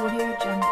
Audio Jungle.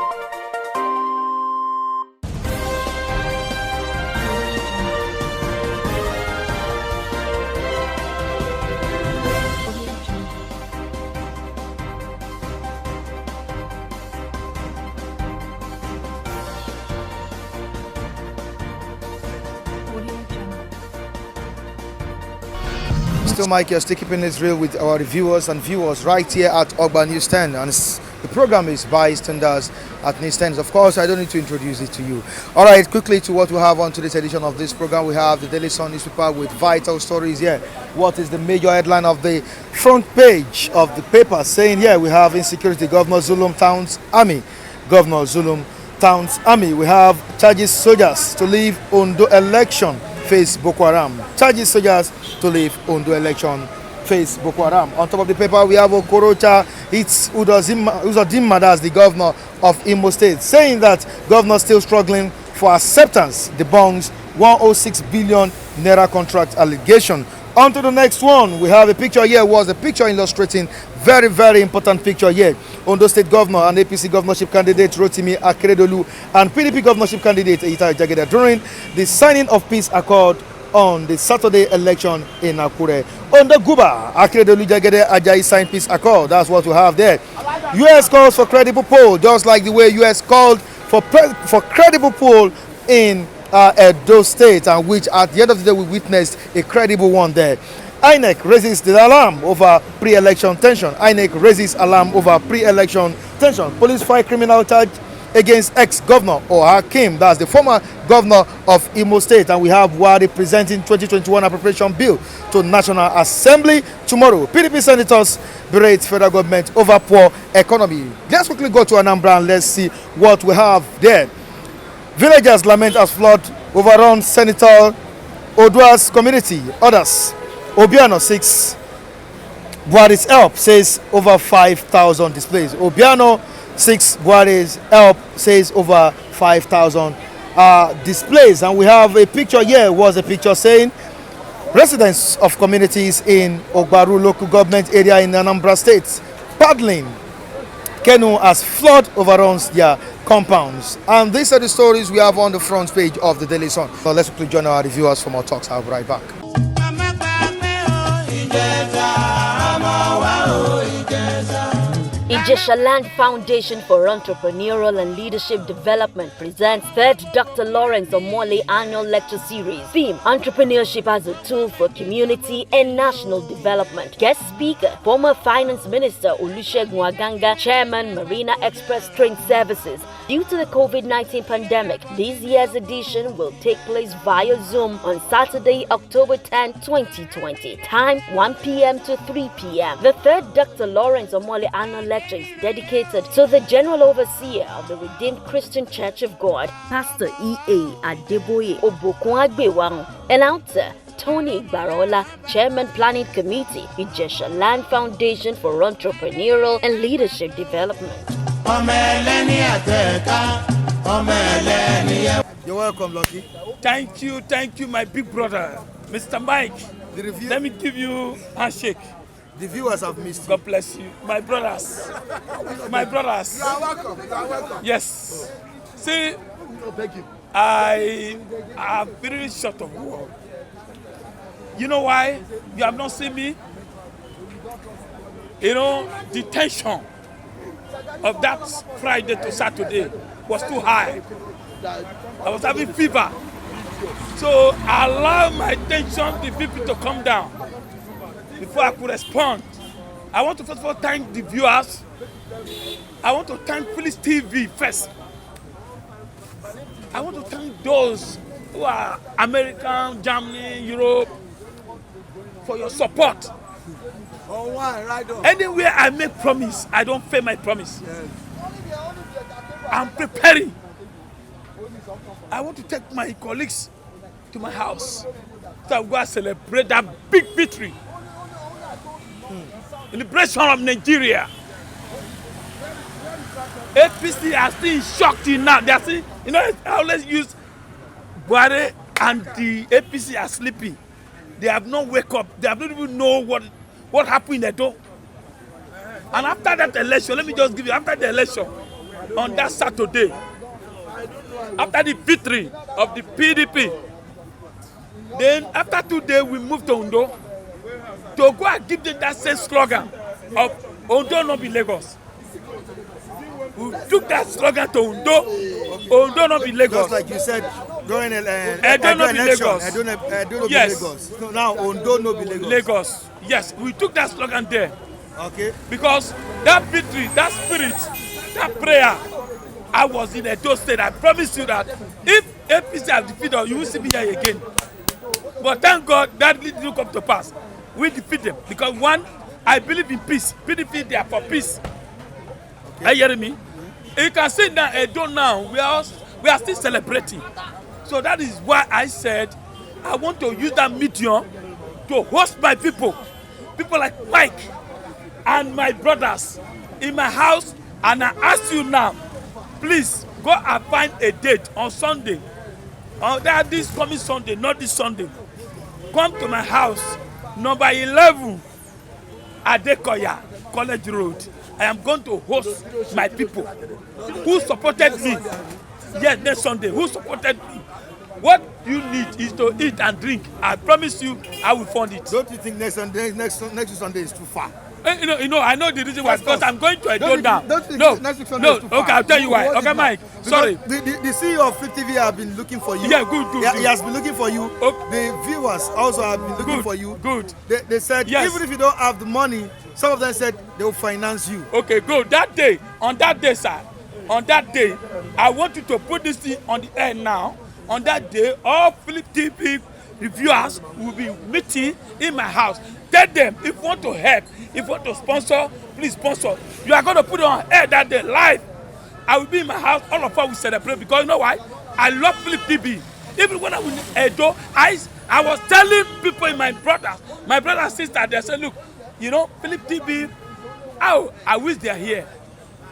Still Mike here, still keeping it real with our reviewers and viewers right here at Ogba Newsstand, and the program is by standards at Newsstand. Of course, I don't need to introduce it to you. All right, quickly to what we have on today's edition of this program. We have the Daily Sun newspaper with vital stories here. What is the major headline of the front page of the paper? Saying here we have insecurity, Governor Zulum Town's army. Governor Zulum Town's army. We have charges soldiers to leave Ondo election. Face Boko Haram. Charges soldiers to leave Ondo election. Face Boko Haram. On top of the paper, we have Okorocha. It's Uzodinma, that's the governor of Imo State, saying that governor still struggling for acceptance. Debunks 106 billion naira contract allegation. On to the next one. We have a picture here. Was a picture illustrating very, very important picture here. Ondo State Governor and APC governorship candidate Rotimi Akeredolu and PDP governorship candidate Jegede during the signing of peace accord on the Saturday election in Akure. Ondo Guba, Akeredolu Jegede Ajayi signed peace accord. That's what we have there. US calls for credible poll, just like the way US called for credible poll in Edo State, and which at the end of the day we witnessed a credible one there. INEC raises the alarm over pre-election tension. INEC raises alarm over pre-election tension. Police file criminal charge against ex-governor or Hakim, that's the former governor of Imo State, and we have Buhari presenting 2021 appropriation bill to National Assembly tomorrow. PDP senators berate federal government over poor economy. Let's quickly go to Anambra and let's see what we have there. Villagers lament as flood overruns Senator Odua's community. Others, Obiano 6, Buhari's help says over 5,000 displays. Obiano 6, Buhari's help says over 5,000 displays. And we have a picture here, was a picture saying residents of communities in Ogbaru local government area in Anambra State paddling canoe as flood overruns their compounds. And these are the stories we have on the front page of the Daily Sun. So let's quickly join our reviewers for more talks. I'll be right back. Ijesha Land Foundation for Entrepreneurial and Leadership Development presents 3rd Dr. Lawrence Omole Annual Lecture Series. Theme: Entrepreneurship as a Tool for Community and National Development. Guest speaker: former Finance Minister Olusegun Aganga, Chairman Marina Express Train Services. Due to the COVID-19 pandemic, this year's edition will take place via Zoom on Saturday, October 10, 2020. Time 1 p.m. to 3 p.m. The 3rd Dr. Lawrence Omole Annual Lecture is dedicated to the General Overseer of the Redeemed Christian Church of God, Pastor E.A. Adeboye Obokun. Announcer Tony Barola, Chairman Planning Committee, Ijesha Land Foundation for Entrepreneurial and Leadership Development. You're welcome, Lucky. Thank you, my big brother, Mr. Mike. The review. Let me give you a handshake. The viewers have missed you. God bless you, my brothers. My brothers. You are welcome. You are welcome. Yes. See, Thank you. I am very short of word. You know why? You have not seen me. You know, the tension of that Friday to Saturday was too high. I was having fever. So I allowed my tension, the BP to come down before I could respond. I want to first of all thank the viewers. I want to thank Phyllis TV first. I want to thank those who are American, Germany, Europe, for your support. Anywhere I make promise, I don't fail my promise. Yes. I'm preparing. I want to take my colleagues to my house so I go and celebrate that big victory. Liberation of Nigeria. APC are still in shock till now. They are still, you know, I always use Buhari and the APC are sleeping. They have not wake up. They have not even know what happened in Edo. And after that election, let me just give you, after the election, on that Saturday, after the victory of the PDP. Then after 2 days, we moved to Ondo to go and give them that same slogan of Ondo no be Lagos. We took that slogan to Ondo, Ondo no be Lagos. Just like you said, during Edo no no be Lagos. Edo no be Yes. Lagos. So now Ondo no be Lagos. Lagos. Yes, we took that slogan there. Okay. Because that victory, that spirit, that prayer, I was in Edo State. I promise you that if APC have defeated, you will see me here again. But thank God that didn't come to pass. We defeat them because one, I believe in peace. PDP, they are for peace. Okay. Are you hearing me? You can see that Edo now, we are still celebrating. So that is why I said I want to use that medium to host my people like Mike and my brothers in my house. And I ask you now, please go and find a date on Sunday. On that this coming Sunday, not this Sunday. Come to my house, number 11, Adekoya, College Road. I am going to host my people who supported me. Yes, next Sunday, who supported me. What you need is to eat and drink. I promise you, I will fund it. Don't you think next Sunday is too far? You know, I know the reason why, because I'm going to Edo now. Don't you No, think next Sunday is too far? okay, I'll tell you why. Okay, Mike, sorry. The CEO of Flip TV have been looking for you. Yeah, good. He has been looking for you. Okay. The viewers also have been looking for you. Good. They said, yes, even if you don't have the money, some of them said they will finance you. Okay, good. That day, on that day, sir, on that day, I want you to put this thing on the air now. On that day, all Philip TV reviewers will be meeting in my house. Tell them, if you want to help, if you want to sponsor, please sponsor. You are going to put it on air that day live. I will be in my house, all of us will celebrate, because you know why? I love Philip TV. Even when I was in Edo, I was telling people in my brothers and sisters, they said, look, you know, Philip TV, I wish they are here.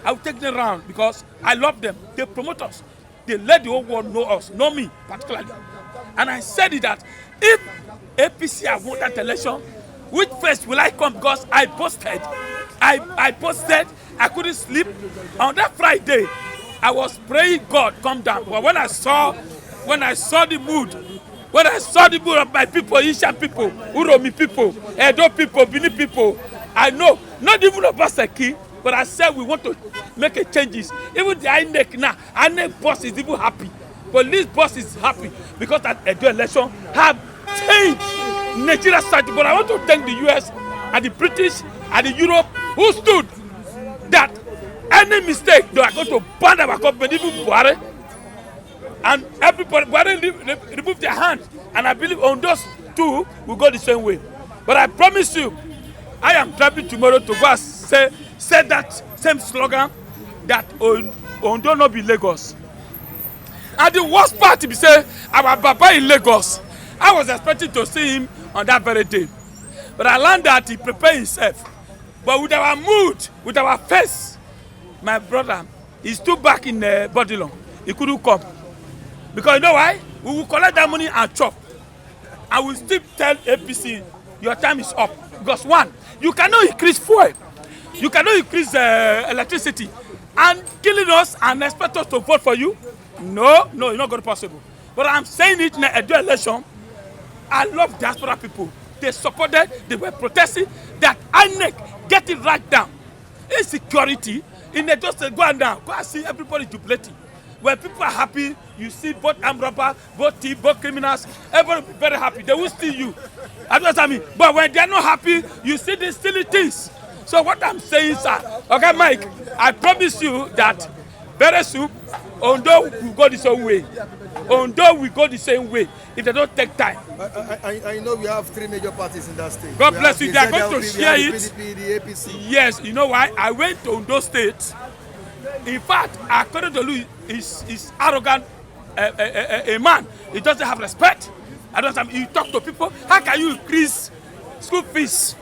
I will take them around because I love them. They promote us. They let the whole world know us, know me particularly. And I said it that if APC have won that election, which first will I come? Because I posted, I couldn't sleep. On that Friday, I was praying God come down. But when I saw the mood of my people, Isha people, Uromi people, Edo people, Bini people, I know, not even of Basaki, but I said we want to make a changes. Even the INEC now, INEC boss is even happy. Police boss is happy because that Edo election have changed Nigeria's strategy. But I want to thank the US and the British and the Europe who stood that any mistake they are going to ban our company, even Buhari. And everybody, Buhari remove their hands. And I believe on those two will go the same way. But I promise you, I am traveling tomorrow to go and say that same slogan that Ondo no be Lagos. And the worst part is say our Baba in Lagos. I was expecting to see him on that very day. But I learned that he prepared himself. But with our mood, with our face, my brother is still back in Bodilon. He couldn't come. Because you know why? We will collect that money and chop. I will still tell APC, your time is up. Because one, you cannot increase fuel. You cannot increase electricity. And killing us and expect us to vote for you? No, it's not going to be possible. But I'm saying it in the Edo election. I love diaspora people. They supported, they were protesting that INEC get it right down. Insecurity, in the just go and down. Go and see everybody jubilating. When people are happy, you see both armed robbers, both thieves, both criminals, everyone will be very happy. They will steal you. That's what I mean. But when they are not happy, you see these silly things. So what I'm saying, sir, okay, Mike, I promise you that very soon, Ondo will go the same way. Ondo will go the same way if they don't take time. I know we have three major parties in that state. God bless you. They are going to share it. The PDP, the APC. Yes, you know why? I went to Ondo State. In fact, Akeredolu is arrogant, a man. He doesn't have respect. You talk to people. How can you increase school fees?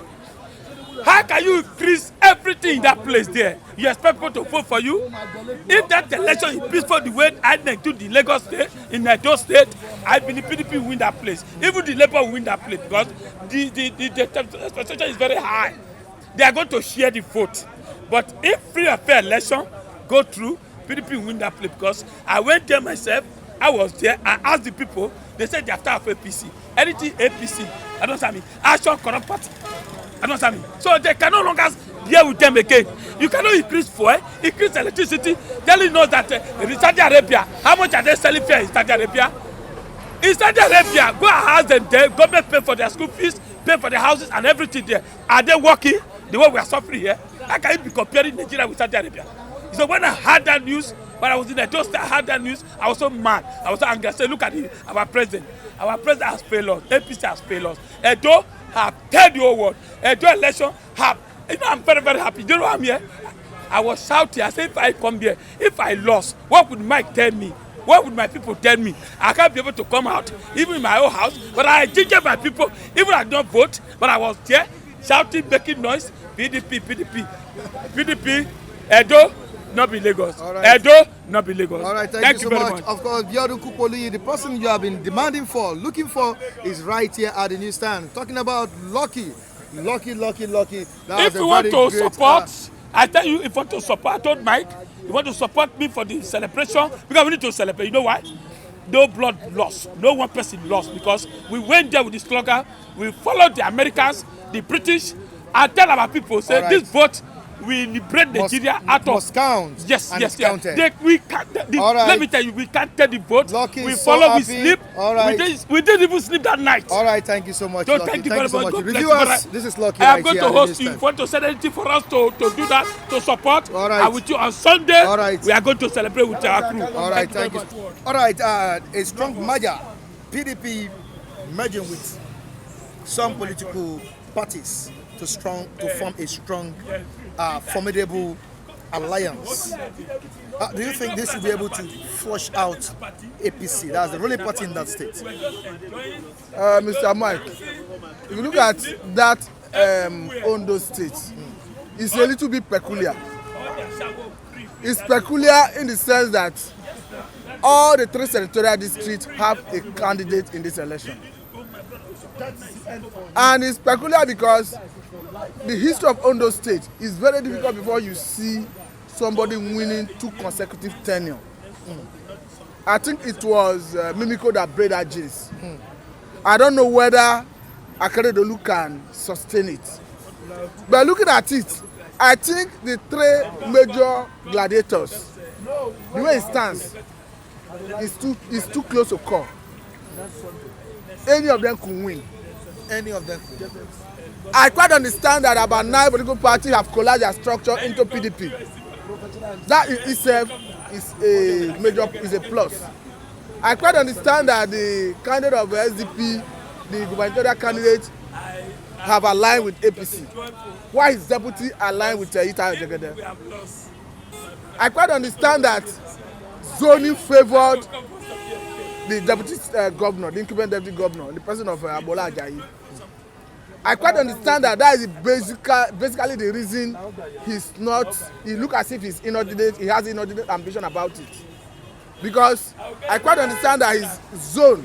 How can you increase everything in that place there? You expect people to vote for you? If that election is peaceful the way I do the Lagos state, in Edo state, I believe PDP will win that place. Even the Labour will win that place because the expectation is very high. They are going to share the vote. But if free and fair election go through, PDP win that place because I went there myself. I was there. I asked the people. They said they are after APC. Anything APC, I don't understand me. Action corrupt party. I don't understand me. So they can no longer deal with them again. You cannot increase fuel, increase electricity, telling us that in Saudi Arabia, how much are they selling fair in Saudi Arabia? In Saudi Arabia, go and ask them there, government pay for their school fees, pay for their houses and everything there. Are they working the way we are suffering here? How can you be comparing Nigeria with Saudi Arabia? So when I heard that news, when I was in the toast, I heard that news, I was so mad. I was so angry. I said, look at our president. Our president has failed us. APC has failed us. Edo have told the whole world. Edo election have, I'm very, very happy. You know why I'm here? I was shouting. I said, if I come here, if I lost, what would Mike tell me? What would my people tell me? I can't be able to come out, even in my own house, but I ginger my people, even I don't vote, but I was there, shouting, making noise, PDP, PDP, PDP, Edo, not be Lagos. Right. Edo, not be Lagos. All right, thank you so very much. Of course, Biodun Kupoli, the person you have been demanding for, looking for, is right here at the newsstand. Talking about Lucky. If you want to support, I tell you, if you want to support, I told Mike, you want to support me for the celebration, because we need to celebrate. You know why? No blood lost. No one person lost, because we went there with the slogan, we followed the Americans, the British, and tell our people, say, right, this vote will liberate Nigeria out of... Must count. Yes. We can't, let me tell you, we can't tell the vote. Lucky, we follow, we sleep. All right. We didn't even sleep that night. All right, thank you so much. So thank you very much. Reviewers, this is Lucky. I am going to host you. If you want to send anything for us to do that, to support, all right, and with you on Sunday, all right, we are going to celebrate with our crew. All right, thank you. All right, a strong merger, PDP merging with some political parties to form a strong, formidable alliance. Do you think this will be able to flush out APC? That's the ruling party in that state. Mr. Mike, if you look at that Ondo state, it's a little bit peculiar. It's peculiar in the sense that all the 3 senatorial districts have a candidate in this election. And it's peculiar because the history of Ondo State is very difficult before you see somebody winning 2 consecutive tenure. I think it was Mimiko that bred that gist. I don't know whether Akeredolu can sustain it. But looking at it, I think the 3 major gladiators, the way it stands, is too close to call. Any of them could win. Any of them could. I quite understand that about 9 political parties have collapsed their structure into PDP. That in itself is a plus. I quite understand that the candidate of SDP, the gubernatorial candidate, have aligned with APC. Why is deputy aligned with Jegede? I quite understand that zoning favored the deputy governor, the incumbent deputy governor, the person of Agboola. I quite understand that is basically the reason he looks as if he's inordinate, he has inordinate ambition about it. Because I quite understand that his zone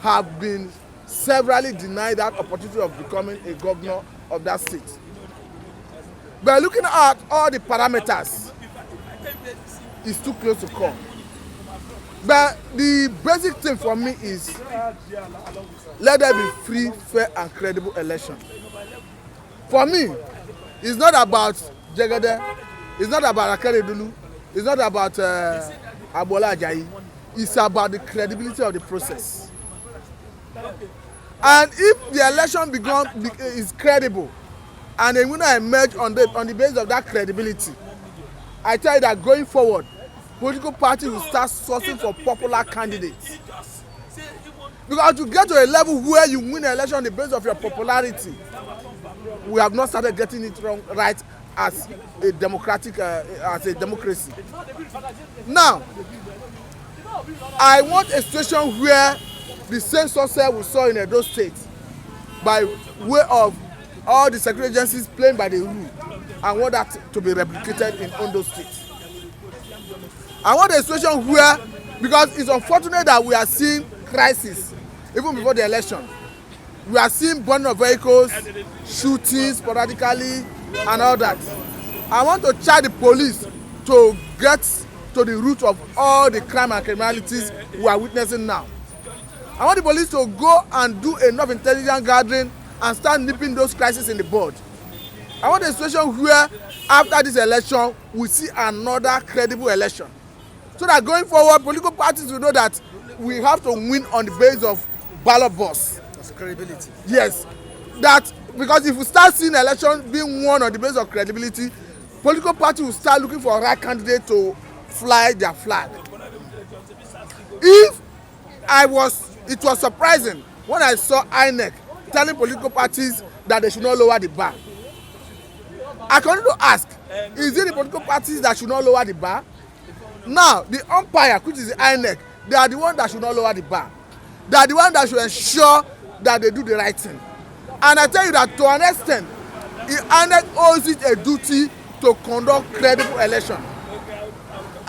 have been severally denied that opportunity of becoming a governor of that state. But looking at all the parameters, it's too close to call. But the basic thing for me is let there be free, fair, and credible election. For me, it's not about Jegede, it's not about Akeredolu, it's not about Agboola. It's about the credibility of the process. And if the election is credible, and then when I emerge on the basis of that credibility, I tell you that going forward, political parties will start sourcing for popular candidates. Because to get to a level where you win an election on the basis of your popularity, we have not started getting it right as a democracy. Now, I want a situation where the same success we saw in Edo State, by way of all the security agencies playing by the rule, I want that to be replicated in Ondo State. I want a situation where, because it's unfortunate that we are seeing crisis even before the election. We are seeing burning of vehicles, shootings sporadically, and all that. I want to charge the police to to the root of all the crime and criminalities we are witnessing now. I want the police to go and do enough intelligence gathering and start nipping those crises in the bud. I want a situation where after this election we see another credible election, so that going forward political parties will know that we have to win on the basis of ballot box. That's credibility. Yes, that because if we start seeing election being won on the basis of credibility, political parties will start looking for a right candidate to fly their flag. It was surprising when I saw INEC telling political parties that they should not lower the bar. I continue to ask, is it the political parties that should not lower the bar? Now, the umpire, which is the INEC, they are the ones that should not lower the bar. They are the ones that should ensure that they do the right thing. And I tell you that to an extent, the INEC owes it a duty to conduct credible election.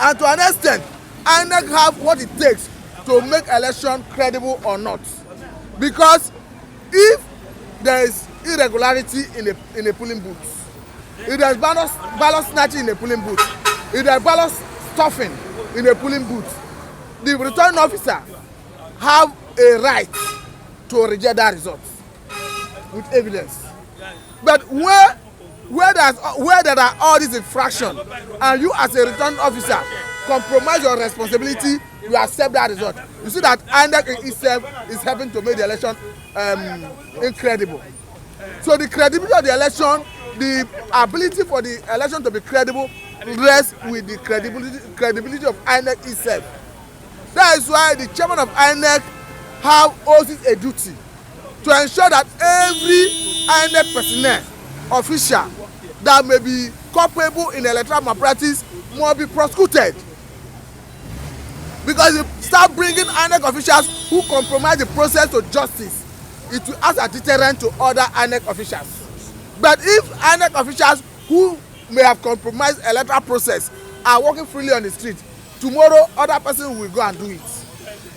And to an extent, INEC have what it takes to make election credible or not. Because if there is irregularity in a polling booth, if there is ballot snatching in a polling booth, if there is ballot stuffing in a polling booth, the returning officer have a right to reject that result with evidence. But where there are all these infractions and you as a returning officer compromise your responsibility, you accept that result. You see that INEC itself is helping to make the election incredible. So the credibility of the election, the ability for the election to be credible rests with the credibility of INEC itself. That is why the chairman of INEC owes it a duty to ensure that every INEC personnel, official that may be culpable in electoral malpractice must be prosecuted. Because if you start bringing INEC officials who compromise the process to justice, it will act as a deterrent to other INEC officials. But if INEC officials who may have compromised electoral process are walking freely on the street, tomorrow other person will go and do it.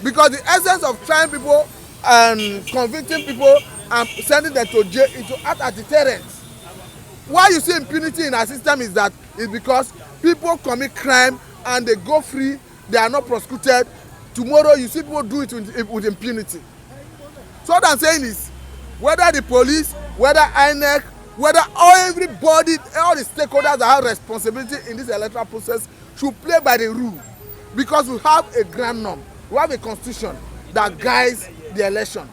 Because the essence of trying people and convicting people and sending them to jail is to act as deterrent. Why you see impunity in our system is that it's because people commit crime and they go free, they are not prosecuted. Tomorrow you see people do it with impunity. So what I'm saying is, whether the police, whether INEC, whether everybody, all the stakeholders that have responsibility in this electoral process should play by the rule. Because we have a grand norm, we have a constitution that guides the election.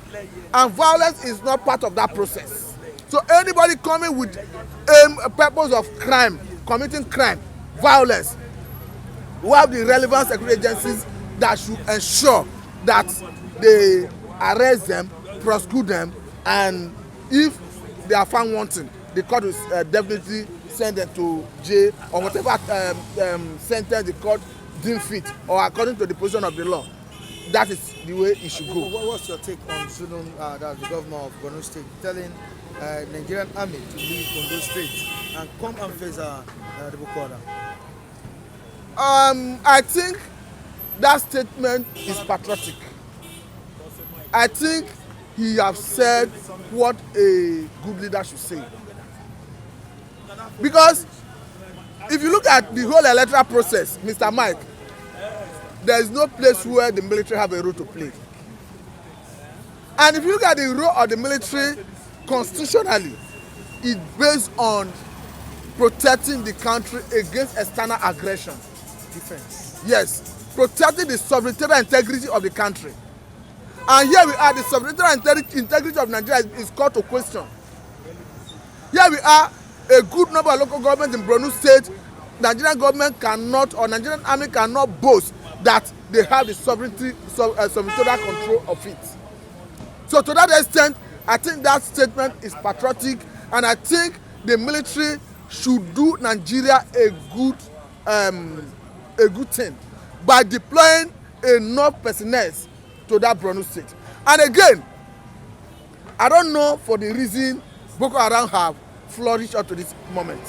And violence is not part of that process. So anybody coming with a purpose of crime, committing crime, violence, we have the relevant security agencies that should ensure that they arrest them, prosecute them, and if they are found wanting, the court will definitely send them to jail or whatever sentence the court deems fit or according to the position of the law. That is the way it should go. What's your take on Zulum, that's the governor of Ondo State, telling Nigerian army to leave Ondo State and come and face the Boko Haram? I think that statement is patriotic. I think he has said what a good leader should say. Because if you look at the whole electoral process, Mr. Mike, there is no place where the military have a role to play. And if you look at the role of the military constitutionally, it's based on protecting the country against external aggression. Defense. Yes, protecting the sovereignty and integrity of the country. And here we are, the sovereignty and integrity of Nigeria is called to question. Here we are, a good number of local governments in Borno State, Nigerian government cannot, or Nigerian army cannot boast that they have the sovereignty, sovereignty control of it. So to that extent, I think that statement is patriotic, and I think the military should do Nigeria a good thing by deploying enough personnel to that Borno State. And again, I don't know for the reason Boko Haram have flourished up to this moment.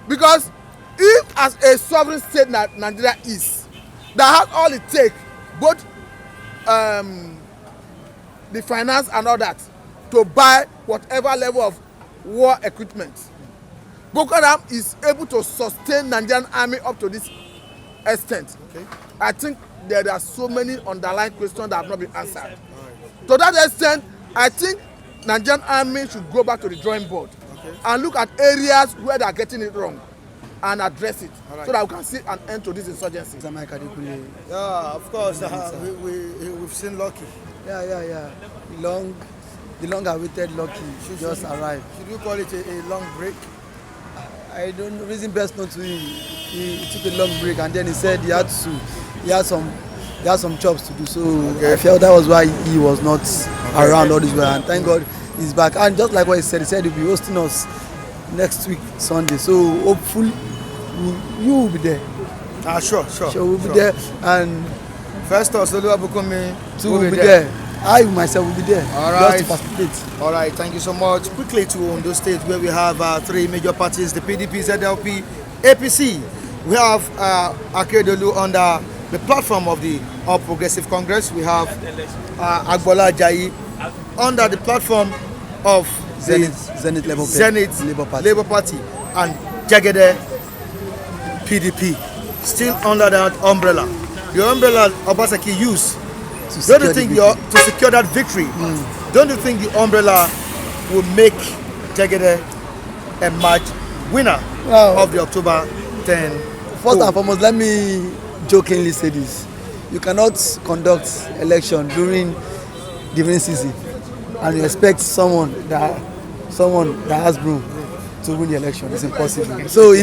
Because if as a sovereign state that Nigeria is, that has all it takes, both the finance and all that, to buy whatever level of war equipment, Boko Haram is able to sustain Nigerian army up to this extent. I think there are so many underlying questions that have not been answered. To that extent, I think Nigerian army should go back to the drawing board and look at areas where they are getting it wrong and address it so that we can see an end to this insurgency. Yeah, of course. We've seen Lucky. Yeah. The long-awaited Lucky just arrived. Should we call it a long break? I don't know. Reason best known to him. He took a long break and then he said he had some jobs to do. So I felt that was why he was not around all this way. And thank God he's back. And just like what he said he'll be hosting us next week Sunday. So hopefully you will be there. Sure. We'll be there, and Festus Oluwabukumi will be there. I myself will be there. All right. Just to participate. All right, thank you so much. Quickly to Ondo State, where we have three major parties: the PDP, ZLP, APC. We have Akeredolu under the platform of the All Progressive Congress. We have Agboola under the platform of Zenith Labour Party, and Jegede PDP, still under that umbrella. The umbrella Obaseki used. Don't you think to secure that victory? Don't you think the umbrella will make Jegede a match winner of the October 10? First and foremost, let me jokingly say this: you cannot conduct election during the rain season and you expect someone that has broom to win the election. It's impossible. So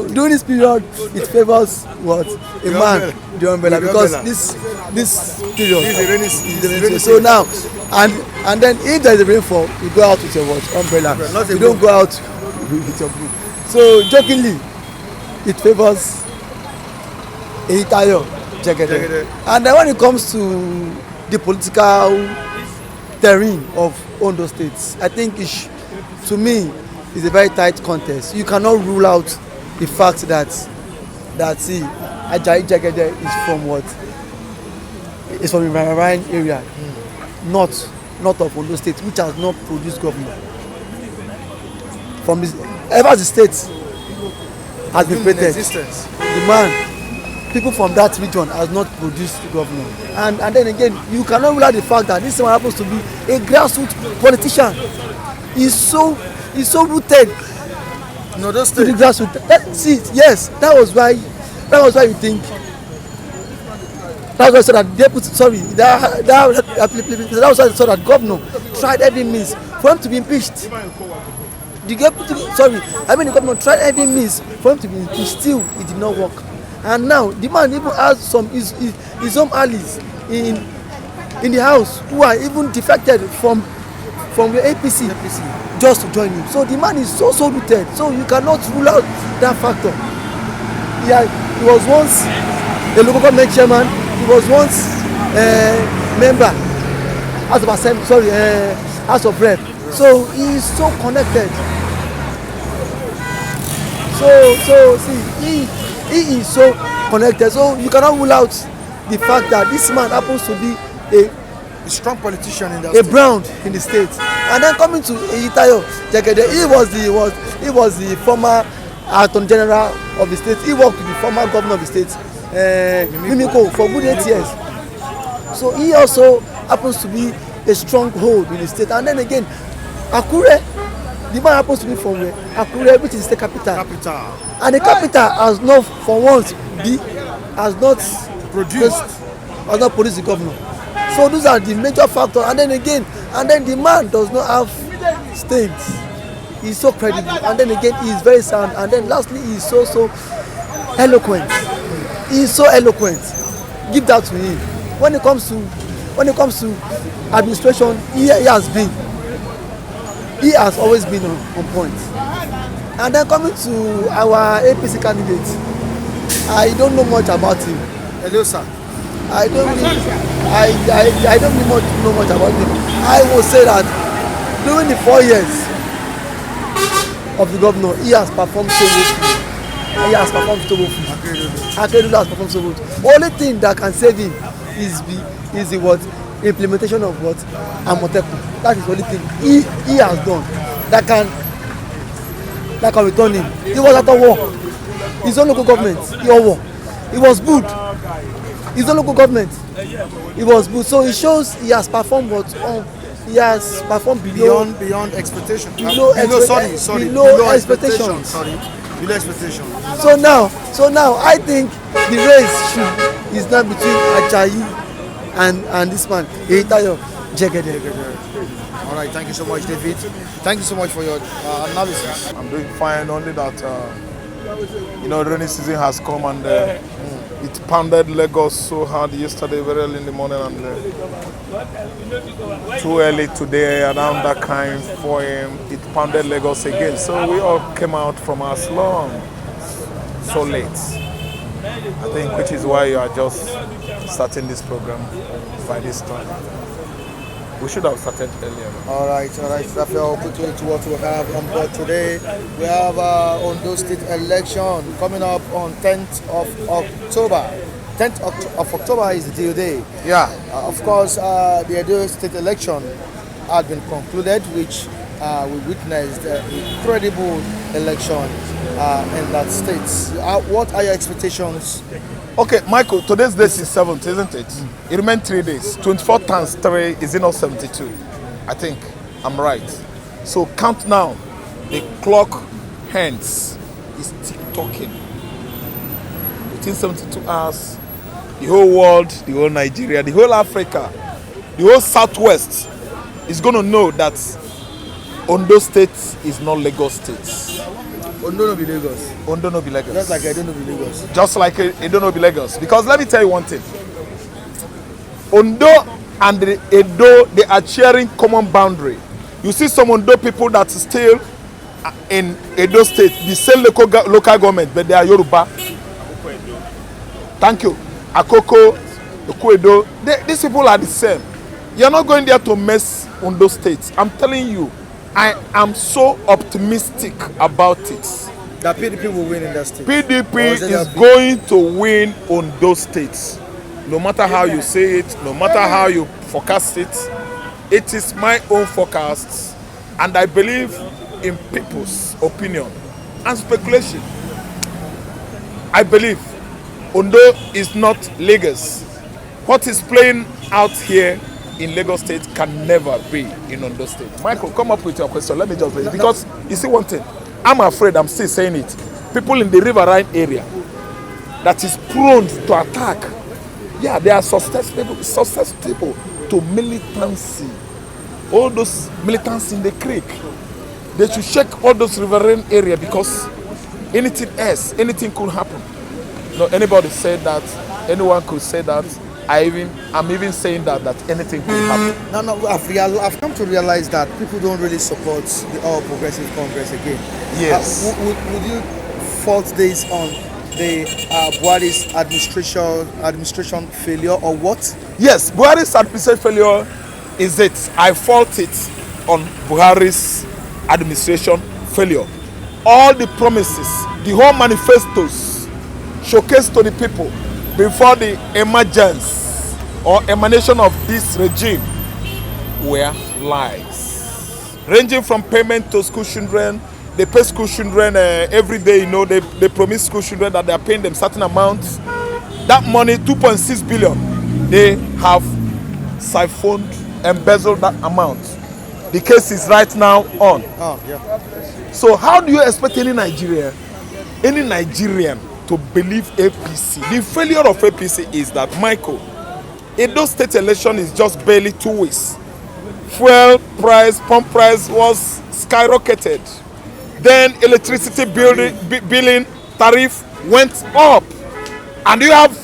during this period, it favors what the umbrella, because this period is the rainy season. So now and then if there is a rainfall, you go out with your umbrella. You don't go out with your broom. So jokingly, it favors Eitayo Jegede. And then when it comes to the political terrain of Ondo State, I think to me, it's a very tight contest. You cannot rule out the fact that Ajayi Jegede is from what? It's from the Rhine area, not of Ondo State, which has not produced governor. From ever the state has been created, the man, people from that region has not produced governor. And then again, you cannot rule out the fact that this one happens to be a grassroots politician. He's so rooted to the grassroots. That was why you think. That was why that was why so that governor tried every means for him to be impeached. The governor tried every means for him to be impeached. Still, it did not work. And now the man even has some his own allies in the house who are even defected from the APC just to join him. So the man is so rooted. So you cannot rule out that factor. He was once a local government chairman. He was once a member House of Rep. So he is so connected. So see, he is so connected. So you cannot rule out the fact that this man happens to be a strong politician in that state. Brown in the state. And then coming to Eitayo Jegede, he was the former Attorney General of the state. He worked with the former governor of the state, Mimiko, for good 8 years. So he also happens to be a stronghold in the state. And then again, Akure, the man happens to be from Akure, which is the capital. And the capital has not, for once, has not produced the governor. So those are the major factors. And then again, the man does not have stains. He's so credible. And then again, he is very sound. And then lastly, he is so eloquent. He is so eloquent. Give that to him. When it comes to administration, he has always been on point. And then coming to our APC candidate, I don't know much about him. Hello, sir. I don't really know much about him. I will say that during the 4 years of the governor, he has performed so well. Akeredolu has performed so well. Only thing that can save him is the implementation of what Amoteku. That is the only thing he has done that can return him. He was at a war. His own local government, he war. it was good. It's a local government. It was good. So it shows he has performed what he has performed beyond expectation. Below expectations. Sorry, below expectation. So now I think the race is now between Ajayi and this man, Eitayo Jegede. All right, thank you so much, David. Thank you so much for your analysis. I'm doing fine, only that rainy season has come and it pounded Lagos so hard yesterday, very early in the morning, and too early today, around that kind, 4 a.m., it pounded Lagos again. So we all came out from our slum so late. I think which is why you are just starting this program by this time. We should have started earlier. All right, Raphael, quickly to what we have on board today. We have Ondo State election coming up on 10th of October. 10th of October is the due day. Yeah. Of course, the Ondo State election had been concluded, which we witnessed an incredible election in that state. What are your expectations? Okay, Michael, today's date is 7th, isn't it? It remains 3 days. 24 times 3 is it not 72? I think I'm right. So count now. The clock hands is tick-tocking. Within 72 hours, the whole world, the whole Nigeria, the whole Africa, the whole Southwest is going to know that Ondo State is not Lagos State. Ondo no be Lagos. Ondo no be Lagos. Just like I don't know be Lagos. Just like Edo no be Lagos. Because let me tell you one thing. Ondo and the Edo, they are sharing common boundary. You see some Ondo people that still in Edo State, the same local government, but they are Yoruba. Thank you. Akoko, Edo. These people are the same. You're not going there to mess Ondo State. I'm telling you. I am so optimistic about it. That PDP will win in that state. PDP is going to win Ondo State. No matter how you say it, no matter how you forecast it, it is my own forecast. And I believe in people's opinion and speculation. I believe Ondo is not Lagos. What is playing out here in Lagos State can never be in Ondo State. Michael, come up with your question. Let me just wait. Because you see one thing, I'm afraid, I'm still saying it. People in the riverine area that is prone to attack, yeah, they are susceptible to militancy. All those militants in the creek, they should check all those riverine area because anything else, anything could happen. No, anybody said that, anyone could say that. I'm even saying that anything could happen. No, I've come to realize that people don't really support the All Progressive Congress again. Yes. Would you fault this on the Buhari's administration failure or what? Yes, Buhari's administration failure is it. I fault it on Buhari's administration failure. All the promises, the whole manifestos showcased to the people before the emergence or emanation of this regime were lies. Ranging from payment to school children, they pay school children every day, they promise school children that they are paying them certain amounts. That money, 2.6 billion, they have siphoned, embezzled that amount. The case is right now on. Oh, yeah. So how do you expect any Nigerian to believe APC? The failure of APC is that, Michael, Edo State election is just barely 2 weeks. Fuel price, pump price was skyrocketed. Then electricity billing tariff went up. And you have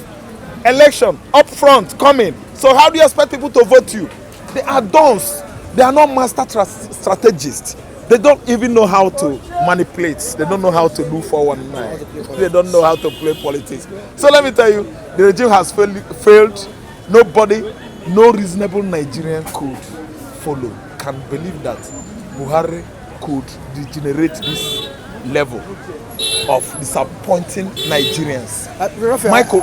election up front coming. So how do you expect people to vote you? They are dons. They are not master strategists. They don't even know how to manipulate. They don't know how to do 419. They don't know how to play politics. So let me tell you, the regime has failed. Nobody, no reasonable Nigerian could follow, can believe that Buhari could degenerate this level of disappointing Nigerians. Michael,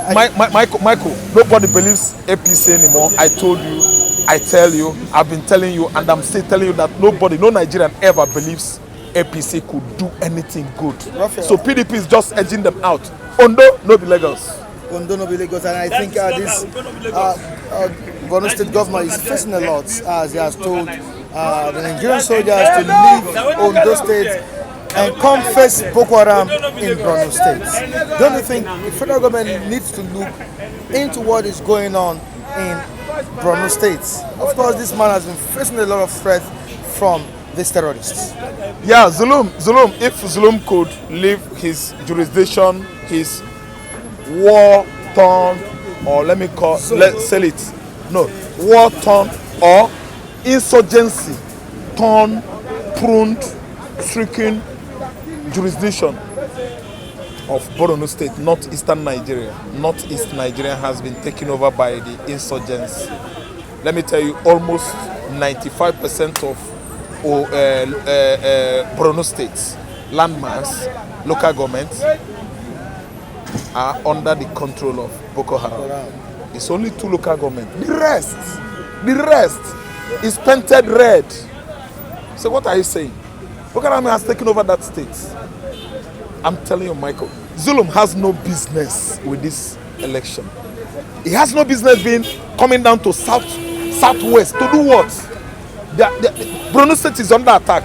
nobody believes APC anymore. I told you, I tell you, I've been telling you, and I'm still telling you that nobody, no Nigerian ever believes APC could do anything good. So PDP is just edging them out. Ondo, no be Lagos. Ondo no be Lagos, and I think this Borno State government is facing a lot, as he has told the Nigerian soldiers to leave Ondo State and come face Boko Haram in Borno State. Don't you think the federal government needs to look into what is going on in Borno State? Of course, this man has been facing a lot of threat from these terrorists. Yeah, Zulum, if Zulum could leave his jurisdiction, his war-torn, or let me call, let's sell it, no, war-torn or insurgency-torn, pruned, stricken jurisdiction of Borno State, northeastern Nigeria. Northeast Nigeria has been taken over by the insurgents. Let me tell you, almost 95% of Borno State's landmass, local governments, are under the control of Boko Haram. It's only 2 local governments. The rest is painted red. So what are you saying? Boko Haram has taken over that state. I'm telling you, Michael, Zulum has no business with this election. He has no business being coming down to southwest to do what? Borno State is under attack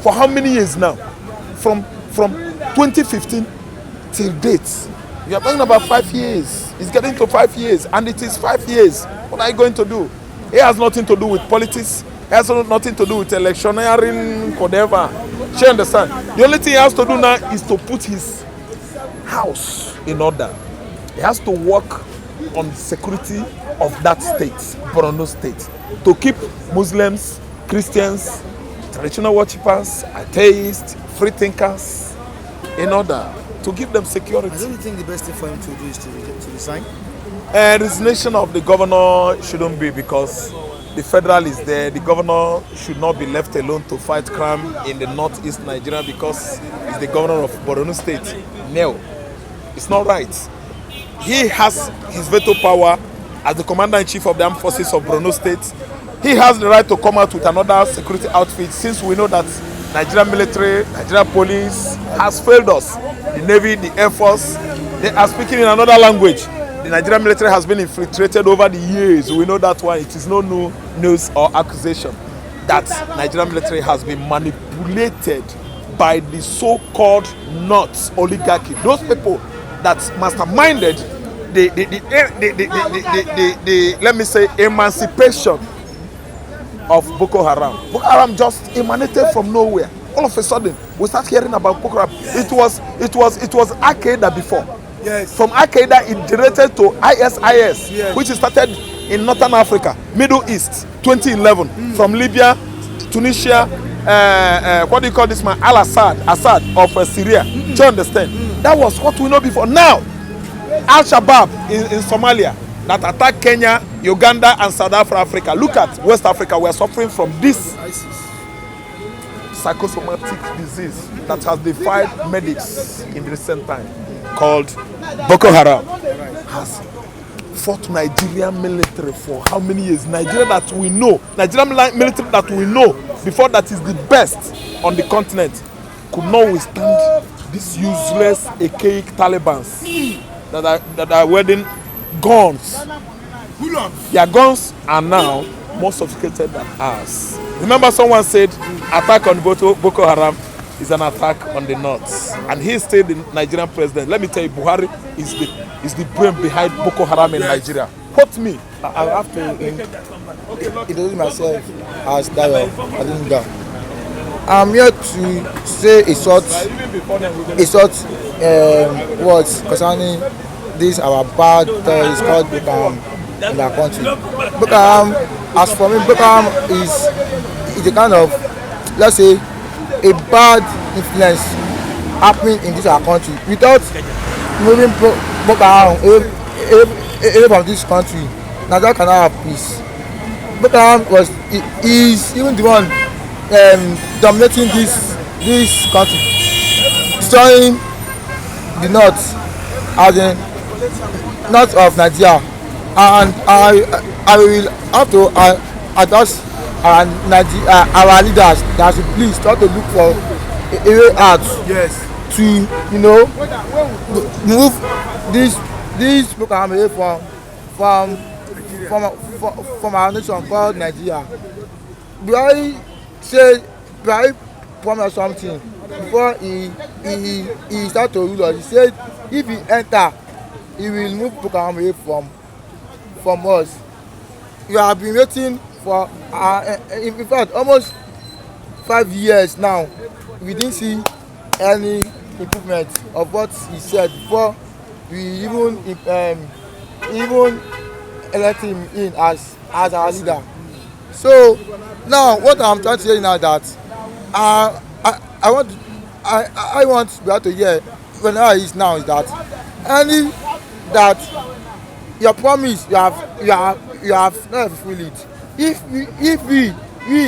for how many years now? From 2015 till date. You are talking about 5 years. It's getting to 5 years, and it is 5 years. What are you going to do? It has nothing to do with politics. It has nothing to do with electioneering, whatever. You understand? The only thing he has to do now is to put his house in order. He has to work on the security of that state, Borno State, to keep Muslims, Christians, traditional worshippers, atheists, free thinkers in order to give them security. I don't think the best thing for him to do is to resign. Resignation of the governor shouldn't be, because the federal is there. The governor should not be left alone to fight crime in the northeast Nigeria because he's the governor of Borno State. No, it's not right. He has his veto power as the commander-in-chief of the armed forces of Borno State. He has the right to come out with another security outfit, since we know that Nigerian military, Nigerian police has failed us. The Navy, the Air Force, they are speaking in another language. The Nigerian military has been infiltrated over the years. We know that one. It is no new news or accusation that Nigerian military has been manipulated by the so-called North oligarchy. Those people that masterminded the let me say, emancipation of Boko Haram. Boko Haram just emanated from nowhere. All of a sudden, we start hearing about Boko Haram. It was Akeredolu before. Yes. From Al-Qaeda, it generated to ISIS, yes, which started in Northern Africa, Middle East, 2011, from Libya, Tunisia, what do you call this man? Assad of Syria. Do you understand? That was what we know before. Now, Al-Shabaab in Somalia, that attacked Kenya, Uganda, and South Africa. Look at West Africa. We are suffering from this psychosomatic disease that has defied medics in recent time, called Boko Haram. Has fought Nigerian military for how many years? Nigerian military that we know before, that is the best on the continent, could not withstand these useless archaic Talibans that are wielding guns. Their guns are now more sophisticated than ours. Remember, someone said attack on Boko Haram is an attack on the North, and he is still the Nigerian president. Let me tell you, Buhari is the brain behind Boko Haram in Nigeria. Quote me. I have to introduce myself as Dayo Adinga. I'm here to say a short words concerning this our bad terrorist called Boko Haram in our country. Boko Haram, as for me, Boko Haram is a kind of, let's say, a bad influence happening in this our country. Without moving Boko Haram away from this country, Nigeria cannot have peace. Boko Haram is even the one dominating this country, destroying the north, as in north of Nigeria. And I will have to advise our leaders that should please try to look for a way out, yes, to move this these Boko Haram away from our nation called Nigeria. Buhari promised something before he start to rule us. He said if he enter, he will move Boko Haram away from us. We have been waiting for in fact almost 5 years now. We didn't see any improvement of what he said before we even elect him in as our leader. So now what I'm trying to say now that I want to hear whenever he is now is that that your promise you have not fulfilled it. If we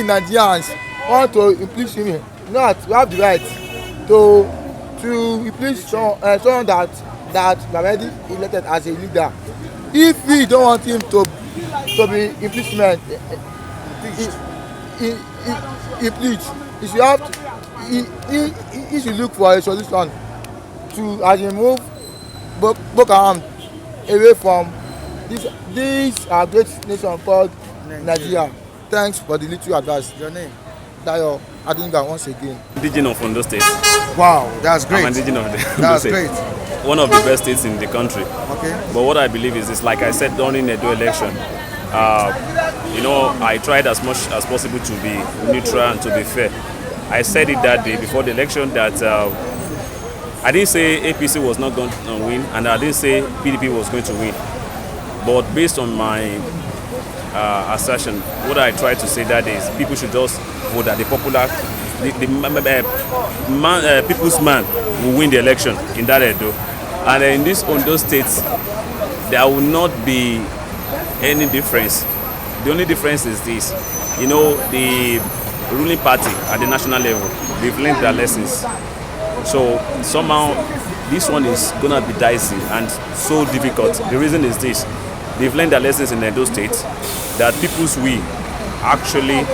Nigerians want to impeach him, not we have the right to impeach someone that we already elected as a leader. If we don't want him to be impeachment, impeached, he should look for a solution to as he move Boko Haram away from this great nation called Nigeria. Thanks for the little advice. Your name? Dayo Adinga once again. Indigenous of Ondo State. Wow, that's great. I'm indigenous of Ondo That's State. great. One of the best states in the country. Okay. But what I believe is this, like I said during the Edo election, I tried as much as possible to be neutral and to be fair. I said it that day before the election that I didn't say APC was not going to win, and I didn't say PDP was going to win. But based on my assertion, what I tried to say that day is people should just vote that the people's man will win the election in that Edo. And in this Ondo state, there will not be any difference. The only difference is this. The ruling party at the national level, they've learned their lessons. So somehow this one is gonna be dicey and so difficult. The reason is this: they've learned their lessons in Edo State that people's will actually,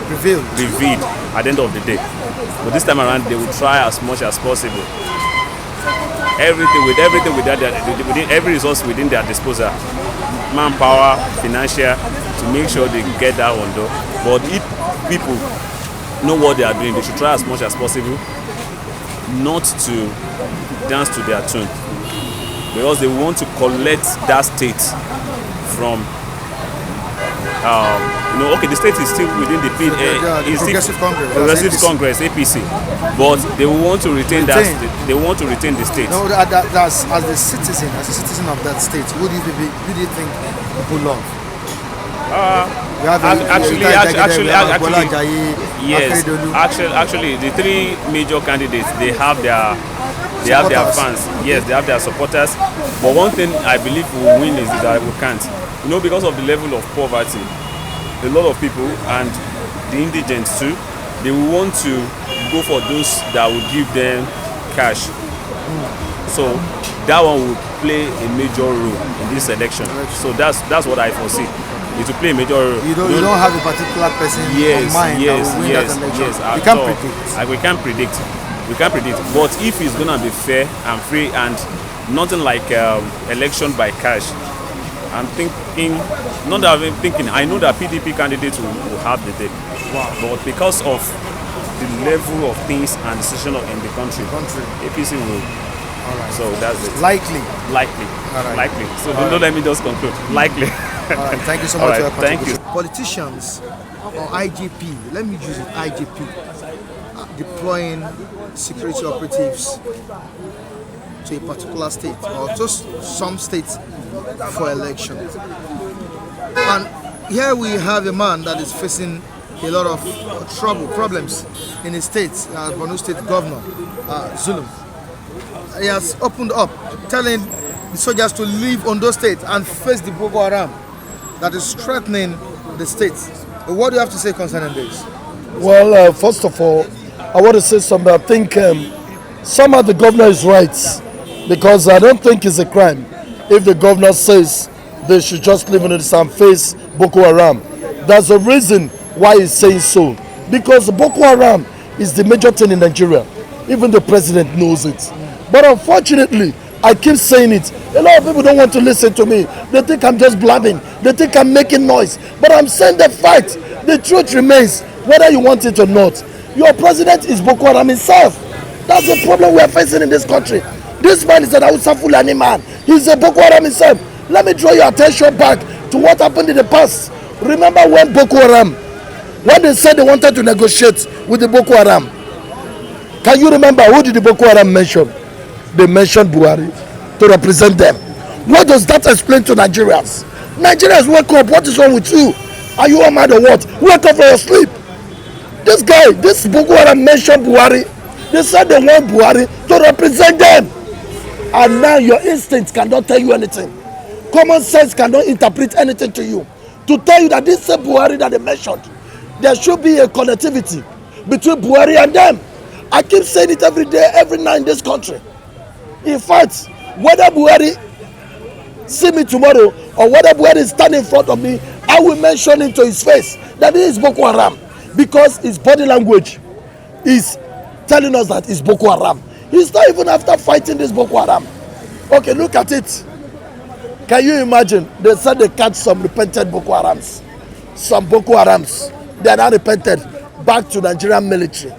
revealed at the end of the day. But this time around, they will try as much as possible. Everything with every resource within their disposal, manpower, financial, to make sure they get that Ondo. But if people know what they are doing, they should try as much as possible not to dance to their tune, because they want to collect that state from the state is still within the Progressive Congress APC, but they want to retain that state. They want to retain the state. No, that's as a citizen of that state, who do you think people love? Actually, the three major candidates, they have their fans. Yes, they have their supporters. But one thing I believe we will win is that we can't. Because of the level of poverty, a lot of people and the indigents too, they will want to go for those that will give them cash. So that one will play a major role in this election. So that's what I foresee. It will play a major role. You don't have a particular person in mind that will win that election. We can't predict. We can't predict. But if it's gonna be fair and free and nothing like election by cash, I'm thinking, not that I'm thinking, I know that PDP candidates will have the day. Wow. But because of the level of things and decision in the country, APC will. All right. So that's it. Likely. All right. Likely. So don't let me just conclude. Likely. All right. Thank you so much for your Thank you. Politicians or IGP, let me use it, IGP, deploying security operatives to a particular state or just some states for election. And here we have a man that is facing a lot of problems in his state, Borno State Governor, Zulum. He has opened up, telling the soldiers to leave Ondo State and face the Boko Haram that is threatening the state. What do you have to say concerning this? Well, first of all, I want to say something. I think somehow the governor is right, because I don't think it's a crime if the governor says they should just live in this and face Boko Haram. There's a reason why he's saying so, because Boko Haram is the major thing in Nigeria. Even the president knows it. But unfortunately, I keep saying it. A lot of people don't want to listen to me. They think I'm just blabbing. They think I'm making noise. But I'm saying the fact. The truth remains, whether you want it or not. Your president is Boko Haram himself. That's the problem we are facing in this country. This man is an Hausa Fulani man. He's a Boko Haram himself. Let me draw your attention back to what happened in the past. Remember when Boko Haram, when they said they wanted to negotiate with the Boko Haram, can you remember who did the Boko Haram mention? They mentioned Buhari to represent them. What does that explain to Nigerians? Nigerians, wake up. What is wrong with you? Are you all mad or what? Wake up from your sleep. This guy, this Boko Haram mentioned Buhari. They said they want Buhari to represent them. And now your instincts cannot tell you anything. Common sense cannot interpret anything to you. To tell you that this same Buhari that they mentioned, there should be a connectivity between Buhari and them. I keep saying it every day, every night in this country. In fact, whether Buhari see me tomorrow or whether Buhari is standing in front of me, I will mention it to his face that he is Boko Haram, because his body language is telling us that he's Boko Haram. He's not even after fighting this Boko Haram. Okay, look at it. Can you imagine? They said they catch some repented Boko Harams. Some Boko Harams. They are now repented back to Nigerian military.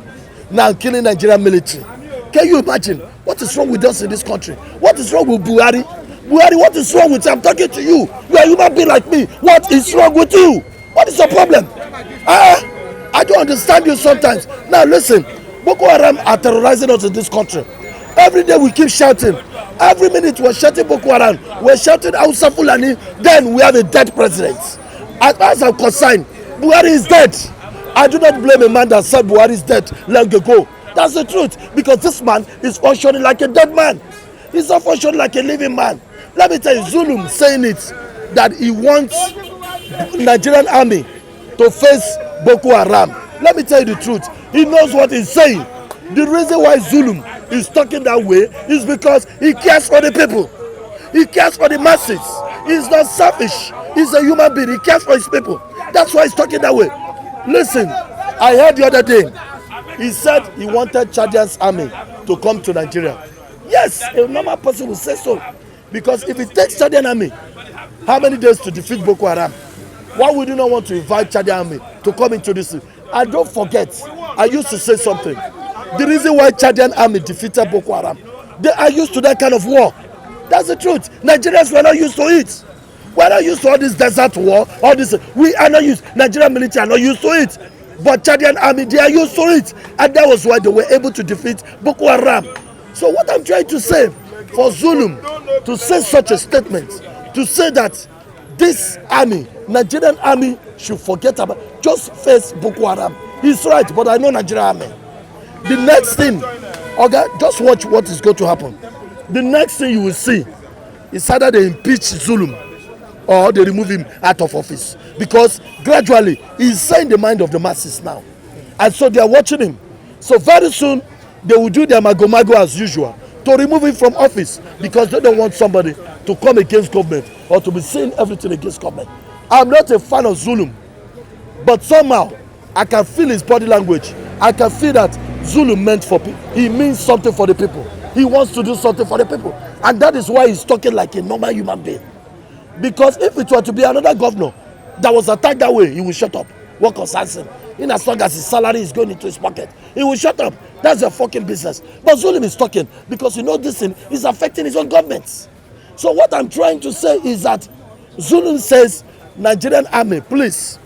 Now killing Nigerian military. Can you imagine? What is wrong with us in this country? What is wrong with Buhari? Buhari, what is wrong with you? I'm talking to you. You are a human being like me. What is wrong with you? What is your problem? I don't understand you sometimes. Now listen, Boko Haram are terrorizing us in this country. Every day we keep shouting. Every minute we're shouting Boko Haram. We're shouting Hausa Fulani. Then we have a dead president. As far as I'm concerned, Buhari is dead. I do not blame a man that said Buhari is dead long ago. That's the truth. Because this man is functioning like a dead man. He's not functioning like a living man. Let me tell you, Zulum saying it, that he wants Nigerian army to face Boko Haram. Let me tell you the truth. He knows what he's saying. The reason why Zulum is talking that way is because he cares for the people. He cares for the masses. He's not selfish. He's a human being. He cares for his people. That's why he's talking that way. Listen, I heard the other day, he said he wanted Chadian's army to come to Nigeria. Yes, a normal person will say so. Because if it takes Chadian army, how many days to defeat Boko Haram? Why would you not want to invite Chadian army to come into this? And don't forget, I used to say something. The reason why Chadian army defeated Boko Haram, they are used to that kind of war. That's the truth. Nigerians were not used to it. We are not used to all this desert war, all this. We are not used. Nigerian military are not used to it. But Chadian army, they are used to it. And that was why they were able to defeat Boko Haram. So what I'm trying to say, for Zulum to say such a statement, to say that this army, Nigerian army, should forget about, just face Boko Haram. He's right, but I know Nigerian army. The next thing, okay, just watch what is going to happen. The next thing you will see is either they impeach Zulum or they remove him out of office. Because gradually, he's saying the mind of the masses now. And so they are watching him. So very soon, they will do their mago-mago as usual to remove him from office, because they don't want somebody to come against government or to be saying everything against government. I'm not a fan of Zulum, but somehow I can feel his body language. I can feel that Zulum meant for people. He means something for the people. He wants to do something for the people. And that is why he's talking like a normal human being. Because if it were to be another governor that was attacked that way, he will shut up. What concerns him? In as long as his salary is going into his pocket, he will shut up. That's their fucking business. But Zulum is talking because you know this thing is affecting his own government. So what I'm trying to say is that Zulum says, Nigerian army, please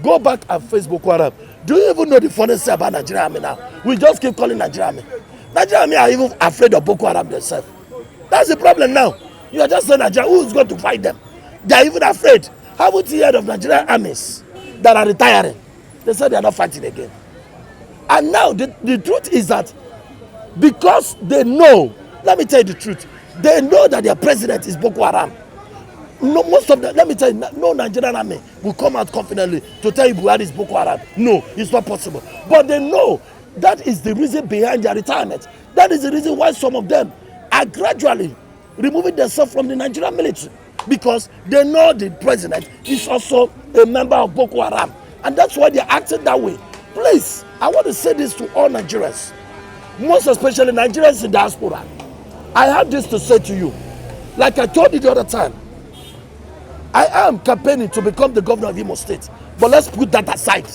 go back and face Boko Haram. Do you even know the funniest thing about Nigerian army now? We just keep calling Nigerian army. Nigerian army are even afraid of Boko Haram themselves. That's the problem now. You are just saying Nigeria, who is going to fight them? They are even afraid. Haven't you heard of Nigerian armies that are retiring? They said they are not fighting again. And now the truth is that because they know, let me tell you the truth, they know that their president is Boko Haram. No, most of them, let me tell you, no Nigerian army will come out confidently to tell you Buhari is Boko Haram. No, it's not possible. But they know that is the reason behind their retirement. That is the reason why some of them are gradually removing themselves from the Nigerian military, because they know the president is also a member of Boko Haram. And that's why they're acting that way. Please, I want to say this to all Nigerians, most especially Nigerians in diaspora. I have this to say to you. Like I told you the other time, I am campaigning to become the governor of Imo State. But let's put that aside.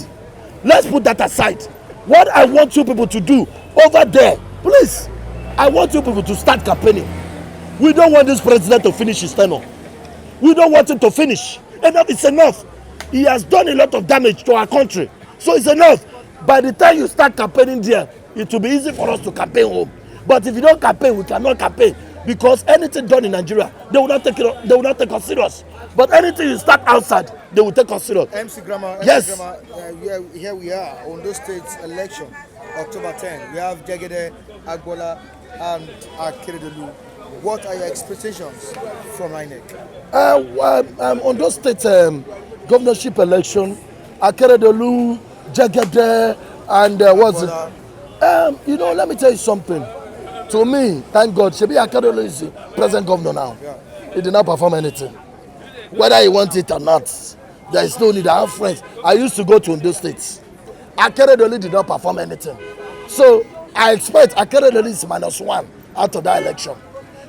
Let's put that aside. What I want you people to do over there, please, I want you people to start campaigning. We don't want this president to finish his tenure. We don't want him to finish. Enough is enough. He has done a lot of damage to our country. So it's enough. By the time you start campaigning there, it will be easy for us to campaign home. But if you don't campaign, we cannot campaign. Because anything done in Nigeria, they will not take us serious. But anything you start outside, they will take us serious. MC Grammar, yes. Here we are, Ondo State's election, October 10. We have Jegede, Agboola, and Akeredolu. What are your expectations from INEC? Ondo State governorship election, Akeredolu, Jegede, and what's it? Let me tell you something. To me, thank God, Shebi Akeredolu is the present governor now. Yeah. He did not perform anything. Whether he wants it or not, there is no need. I have friends. I used to go to Ondo State. Akeredolu did not perform anything. So I expect Akeredolu is -1 out of that election.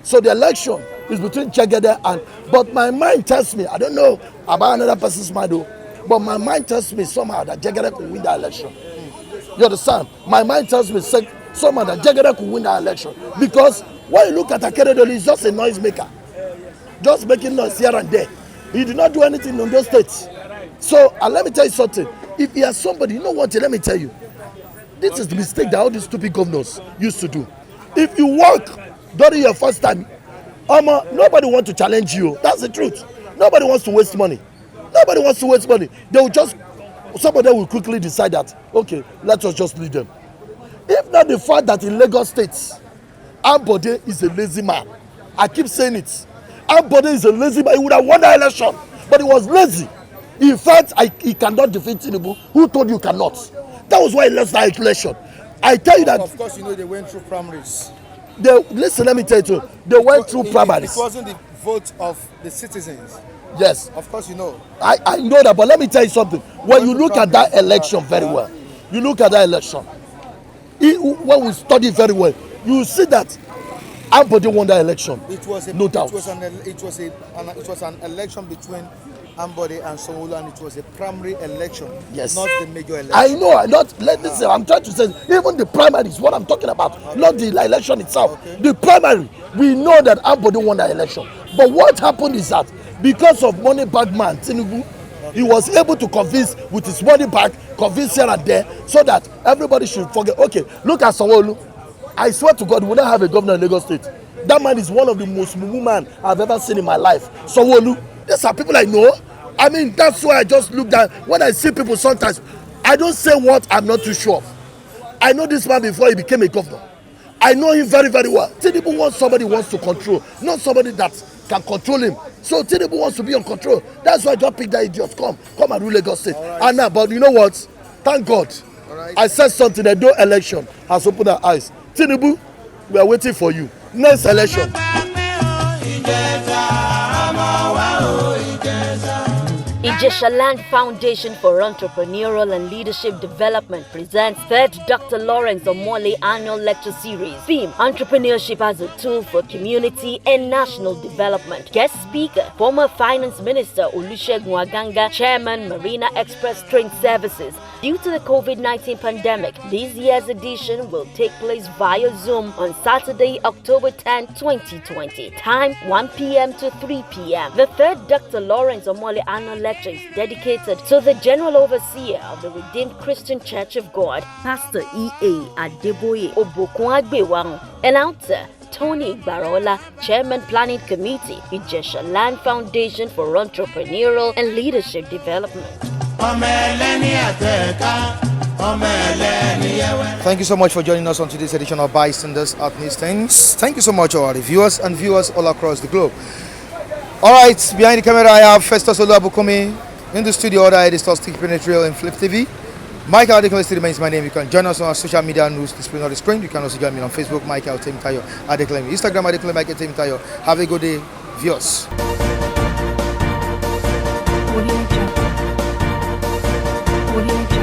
So the election is between Jegede and, but my mind tells me, I don't know about another person's mind though, but my mind tells me somehow that Jegede could win that election. You understand? My mind tells me somehow that Jegede could win that election. Because when you look at Akeredolu, he's just a noise maker. Just making noise here and there. He did not do anything in those states. So let me tell you something. If he has somebody, you know what, let me tell you. This is the mistake that all these stupid governors used to do. If you work during your first time, nobody wants to challenge you. That's the truth. Nobody wants to waste money. Nobody wants to waste money. They will just, some of them will quickly decide that, okay, let us just leave them. If not the fact that in Lagos State, Ambode is a lazy man. I keep saying it. Ambode is a lazy man. He would have won the election, but he was lazy. He felt he cannot defeat Tinubu. Who told you cannot? That was why he lost that election. I tell you that. Of course, they went through primaries. Listen, let me tell you, they went through primaries. It wasn't the vote of the citizens. Yes. Of course, you know. I know that, but let me tell you something. When you look at that election very well, you look at that election, when we study very well, you see that Ambode won that election. No doubt. It was an election between Ambode and Sanwo-Olu, and it was a primary election, yes, not the major election. I know. I'm trying to say, even the primary is what I'm talking about, not the election itself. Okay. The primary, we know that Ambode won that election. But what happened is that because of money bag man, Tinubu, he was able to convince with his money bag, convince here and there, so that everybody should forget. Okay, look at Sanwo-Olu. I swear to God, we don't have a governor in Lagos State. That man is one of the most mumu man I've ever seen in my life. Sanwo-Olu. These are people I know. I mean, that's why I just look down. When I see people sometimes, I don't say what I'm not too sure of. I know this man before he became a governor. I know him very, very well. Tinubu wants somebody who wants to control, not somebody that can control him. So Tinubu wants to be on control. That's why I just picked that idiot. Come and rule Lagos State. Right. And now, but you know what? Thank God. Right. I said something. The no election has opened our eyes. Tinubu, we are waiting for you. Next election. Ijesha Land Foundation for Entrepreneurial and Leadership Development presents 3rd Dr. Lawrence Omole Annual Lecture Series. Theme: Entrepreneurship as a Tool for Community and National Development. Guest speaker: former Finance Minister Olusegun Aganga, Chairman Marina Express Train Services. Due to the COVID-19 pandemic, this year's edition will take place via Zoom on Saturday, October 10, 2020. Time 1 p.m. to 3 p.m. The 3rd Dr. Lawrence Omole Annual Lecture is dedicated to the General Overseer of the Redeemed Christian Church of God, Pastor E.A. Adeboye Obokun. Announcer: Tony Barola, Chairman Planning Committee, Ijesha Land Foundation for Entrepreneurial and Leadership Development. Thank you so much for joining us on today's edition of Bystanders at Newsstands. Thank you so much to our viewers and viewers all across the globe. All right, behind the camera I have Festus Oluwabukumi. In the studio, other editors keeping it real in Flip TV. Michael Adekunle still remains my name. You can join us on our social media news displaying on the screen. You can also join me on Facebook, Michael Temitayo Adekunle, Instagram Adekunle Michael Temitayo. Have a good day, viewers. Audio